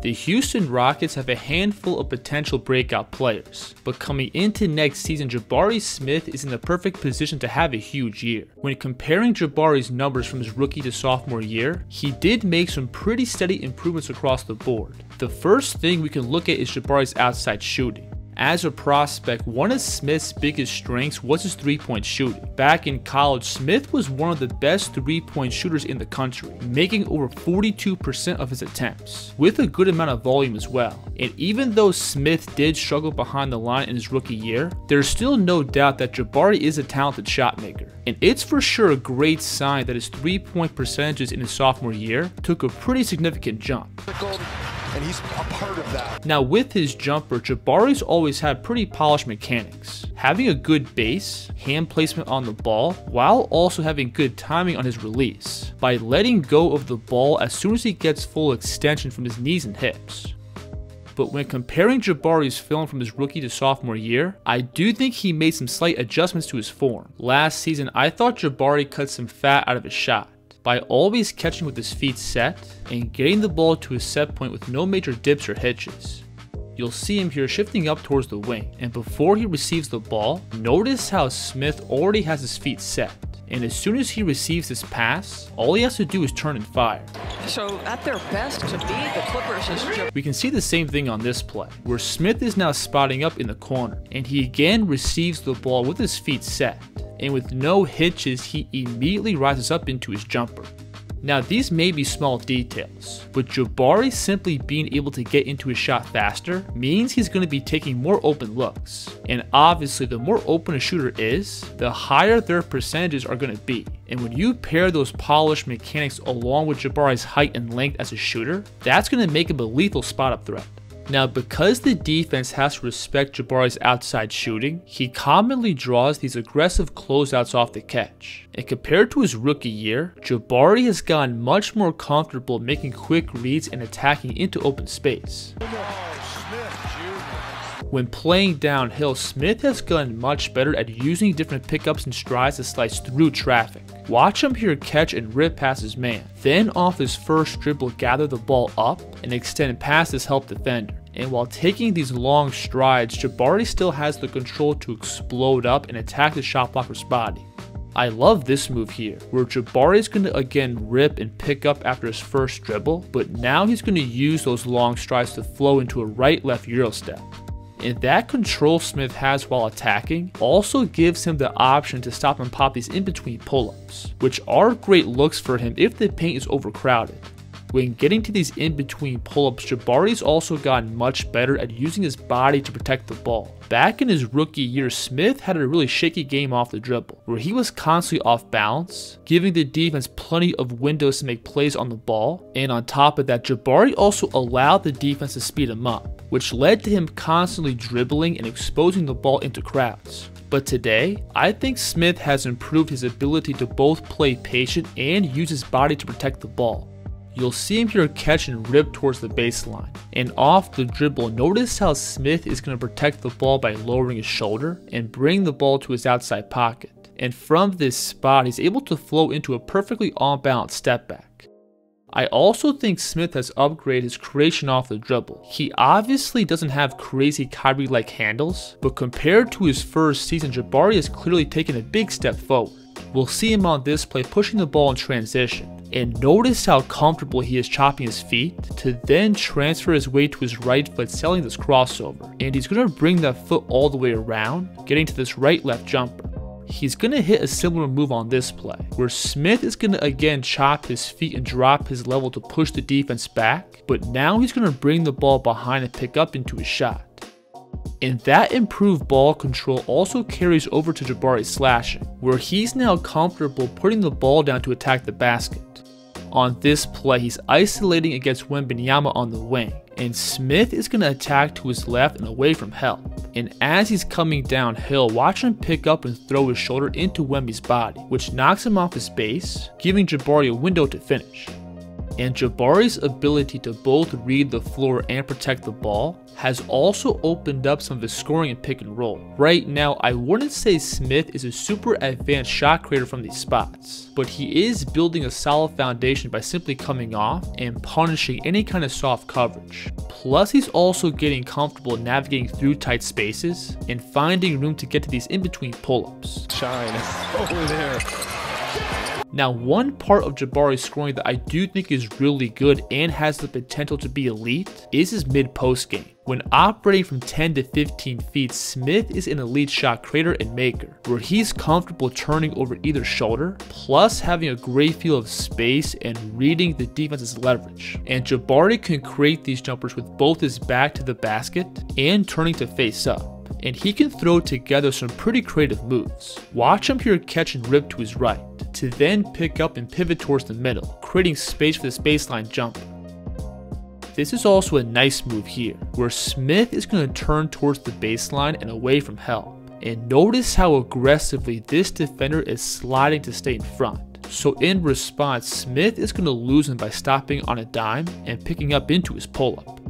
The Houston Rockets have a handful of potential breakout players, but coming into next season, Jabari Smith is in the perfect position to have a huge year. When comparing Jabari's numbers from his rookie to sophomore year, he did make some pretty steady improvements across the board. The first thing we can look at is Jabari's outside shooting. As a prospect, one of Smith's biggest strengths was his three-point shooting. Back in college, Smith was one of the best three-point shooters in the country, making over 42% of his attempts, with a good amount of volume as well. And even though Smith did struggle behind the line in his rookie year, there's still no doubt that Jabari is a talented shot maker. And it's for sure a great sign that his three-point percentages in his sophomore year took a pretty significant jump. And he's a part of that. Now with his jumper, Jabari's always had pretty polished mechanics, having a good base, hand placement on the ball, while also having good timing on his release, by letting go of the ball as soon as he gets full extension from his knees and hips. But when comparing Jabari's film from his rookie to sophomore year, I do think he made some slight adjustments to his form. Last season, I thought Jabari cut some fat out of his shot by always catching with his feet set and getting the ball to his set point with no major dips or hitches. You'll see him here shifting up towards the wing, and before he receives the ball, notice how Smith already has his feet set, and as soon as he receives this pass, all he has to do is turn and fire. So at their best, to me, the Clippers is... We can see the same thing on this play, where Smith is now spotting up in the corner, and he again receives the ball with his feet set, and with no hitches, he immediately rises up into his jumper. Now these may be small details, but Jabari simply being able to get into his shot faster means he's going to be taking more open looks. And obviously the more open a shooter is, the higher their percentages are going to be. And when you pair those polished mechanics along with Jabari's height and length as a shooter, that's going to make him a lethal spot-up threat. Now, because the defense has to respect Jabari's outside shooting, he commonly draws these aggressive closeouts off the catch. And compared to his rookie year, Jabari has gotten much more comfortable making quick reads and attacking into open space. When playing downhill, Smith has gotten much better at using different pickups and strides to slice through traffic. Watch him here catch and rip past his man, then off his first dribble gather the ball up and extend past his help defender. And while taking these long strides, Jabari still has the control to explode up and attack the shot blocker's body. I love this move here, where Jabari is going to again rip and pick up after his first dribble, but now he's going to use those long strides to flow into a right-left Euro step. And that control Smith has while attacking also gives him the option to stop and pop these in-between pull-ups, which are great looks for him if the paint is overcrowded. When getting to these in-between pull-ups, Jabari's also gotten much better at using his body to protect the ball. Back in his rookie year, Smith had a really shaky game off the dribble, where he was constantly off balance, giving the defense plenty of windows to make plays on the ball, and on top of that, Jabari also allowed the defense to speed him up, which led to him constantly dribbling and exposing the ball into crowds. But today, I think Smith has improved his ability to both play patient and use his body to protect the ball. You'll see him here catch and rip towards the baseline. And off the dribble, notice how Smith is going to protect the ball by lowering his shoulder and bring the ball to his outside pocket. And from this spot, he's able to flow into a perfectly on-balance step back. I also think Smith has upgraded his creation off the dribble. He obviously doesn't have crazy Kyrie-like handles, but compared to his first season, Jabari has clearly taken a big step forward. We'll see him on this play pushing the ball in transition. And notice how comfortable he is chopping his feet to then transfer his weight to his right foot, selling this crossover. And he's going to bring that foot all the way around, getting to this right-left jumper. He's going to hit a similar move on this play, where Smith is going to again chop his feet and drop his level to push the defense back, but now he's going to bring the ball behind and pick up into his shot. And that improved ball control also carries over to Jabari's slashing, where he's now comfortable putting the ball down to attack the basket. On this play, he's isolating against Wembanyama on the wing, and Smith is going to attack to his left and away from help. And as he's coming downhill, watch him pick up and throw his shoulder into Wemby's body, which knocks him off his base, giving Jabari a window to finish. And Jabari's ability to both read the floor and protect the ball has also opened up some of his scoring and pick and roll. Right now, I wouldn't say Smith is a super advanced shot creator from these spots, but he is building a solid foundation by simply coming off and punishing any kind of soft coverage. Plus, he's also getting comfortable navigating through tight spaces and finding room to get to these in-between pull-ups. Shine over there. Now, one part of Jabari's scoring that I do think is really good and has the potential to be elite is his mid-post game. When operating from 10 to 15 feet, Smith is an elite shot creator and maker, where he's comfortable turning over either shoulder, plus having a great feel of space and reading the defense's leverage. And Jabari can create these jumpers with both his back to the basket and turning to face up. And he can throw together some pretty creative moves. Watch him here catch and rip to his right, to then pick up and pivot towards the middle, creating space for this baseline jumper. This is also a nice move here, where Smith is going to turn towards the baseline and away from help. And notice how aggressively this defender is sliding to stay in front. So in response, Smith is going to lose him by stopping on a dime and picking up into his pull-up.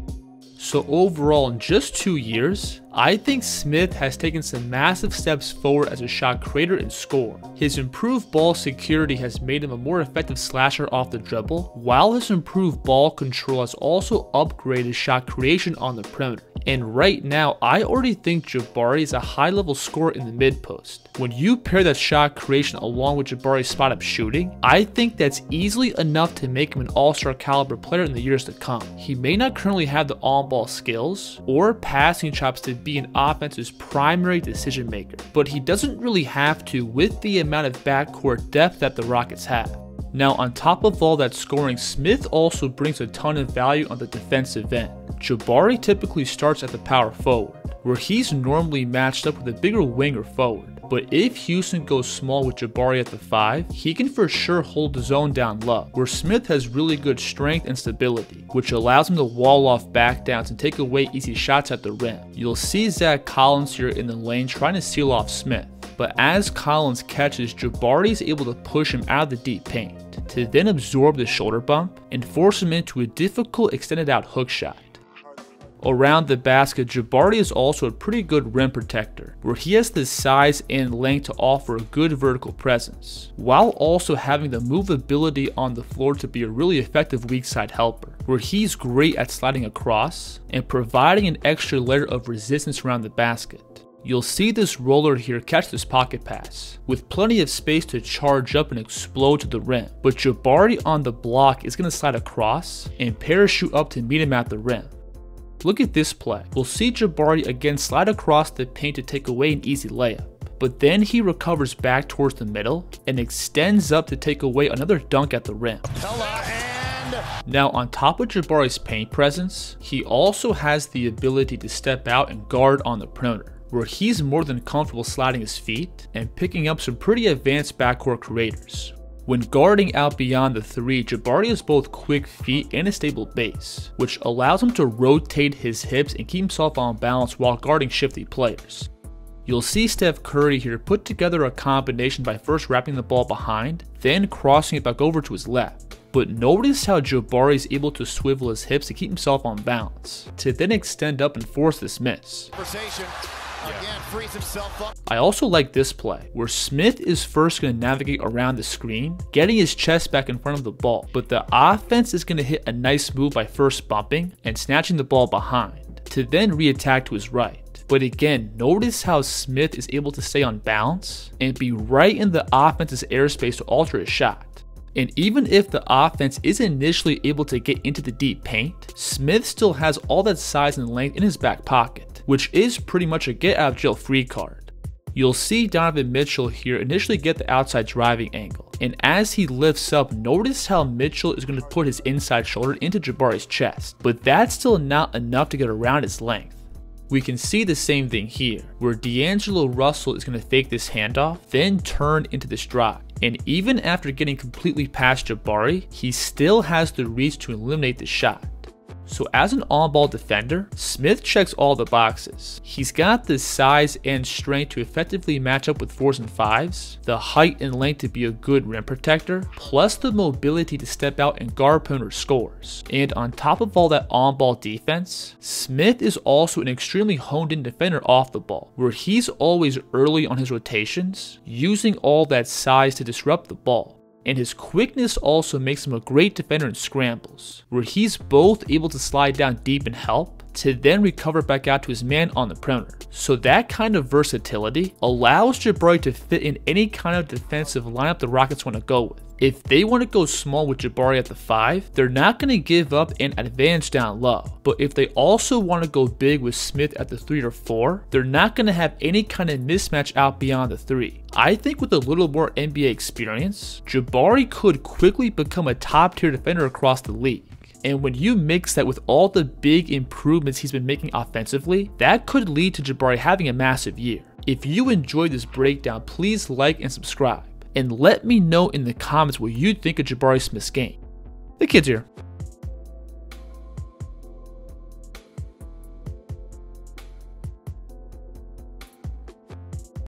So overall, in just 2 years, I think Smith has taken some massive steps forward as a shot creator and scorer. His improved ball security has made him a more effective slasher off the dribble, while his improved ball control has also upgraded shot creation on the perimeter. And right now, I already think Jabari is a high-level scorer in the mid-post. When you pair that shot creation along with Jabari's spot-up shooting, I think that's easily enough to make him an all-star caliber player in the years to come. He may not currently have the on-ball skills or passing chops to be an offense's primary decision maker, but he doesn't really have to with the amount of backcourt depth that the Rockets have. Now, on top of all that scoring, Smith also brings a ton of value on the defensive end. Jabari typically starts at the power forward, where he's normally matched up with a bigger wing or forward. But if Houston goes small with Jabari at the 5, he can for sure hold the zone down low, where Smith has really good strength and stability, which allows him to wall off back downs and take away easy shots at the rim. You'll see Zach Collins here in the lane trying to seal off Smith. But as Collins catches, Jabari is able to push him out of the deep paint, to then absorb the shoulder bump and force him into a difficult extended out hook shot. Around the basket, Jabari is also a pretty good rim protector, where he has the size and length to offer a good vertical presence, while also having the movability on the floor to be a really effective weak side helper, where he's great at sliding across and providing an extra layer of resistance around the basket. You'll see this roller here catch this pocket pass, with plenty of space to charge up and explode to the rim, but Jabari on the block is going to slide across and parachute up to meet him at the rim. Look at this play. We'll see Jabari again slide across the paint to take away an easy layup, but then he recovers back towards the middle and extends up to take away another dunk at the rim. Now, on top of Jabari's paint presence, he also has the ability to step out and guard on the perimeter, where he's more than comfortable sliding his feet and picking up some pretty advanced backcourt creators. When guarding out beyond the 3, Jabari has both quick feet and a stable base, which allows him to rotate his hips and keep himself on balance while guarding shifty players. You'll see Steph Curry here put together a combination by first wrapping the ball behind, then crossing it back over to his left. But notice how Jabari is able to swivel his hips to keep himself on balance, to then extend up and force this miss. Again, frees himself up. I also like this play, where Smith is first going to navigate around the screen, getting his chest back in front of the ball, but the offense is going to hit a nice move by first bumping and snatching the ball behind, to then re-attack to his right. But again, notice how Smith is able to stay on balance and be right in the offense's airspace to alter his shot. And even if the offense is initially able to get into the deep paint, Smith still has all that size and length in his back pocket, which is pretty much a get out of jail free card. You'll see Donovan Mitchell here initially get the outside driving angle, and as he lifts up, notice how Mitchell is going to put his inside shoulder into Jabari's chest, but that's still not enough to get around his length. We can see the same thing here, where D'Angelo Russell is going to fake this handoff, then turn into this drive. And even after getting completely past Jabari, he still has the reach to eliminate the shot. So as an on-ball defender, Smith checks all the boxes. He's got the size and strength to effectively match up with 4s and 5s, the height and length to be a good rim protector, plus the mobility to step out and guard opponent scores. And on top of all that on-ball defense, Smith is also an extremely honed-in defender off the ball, where he's always early on his rotations, using all that size to disrupt the ball. And his quickness also makes him a great defender in scrambles, where he's both able to slide down deep and help, to then recover back out to his man on the perimeter. So that kind of versatility allows Jabari to fit in any kind of defensive lineup the Rockets want to go with. If they want to go small with Jabari at the 5, they're not going to give up an advantage down low. But if they also want to go big with Smith at the 3 or 4, they're not going to have any kind of mismatch out beyond the 3. I think with a little more NBA experience, Jabari could quickly become a top tier defender across the league. And when you mix that with all the big improvements he's been making offensively, that could lead to Jabari having a massive year. If you enjoyed this breakdown, please like and subscribe. And let me know in the comments what you think of Jabari Smith's game. The kid's here.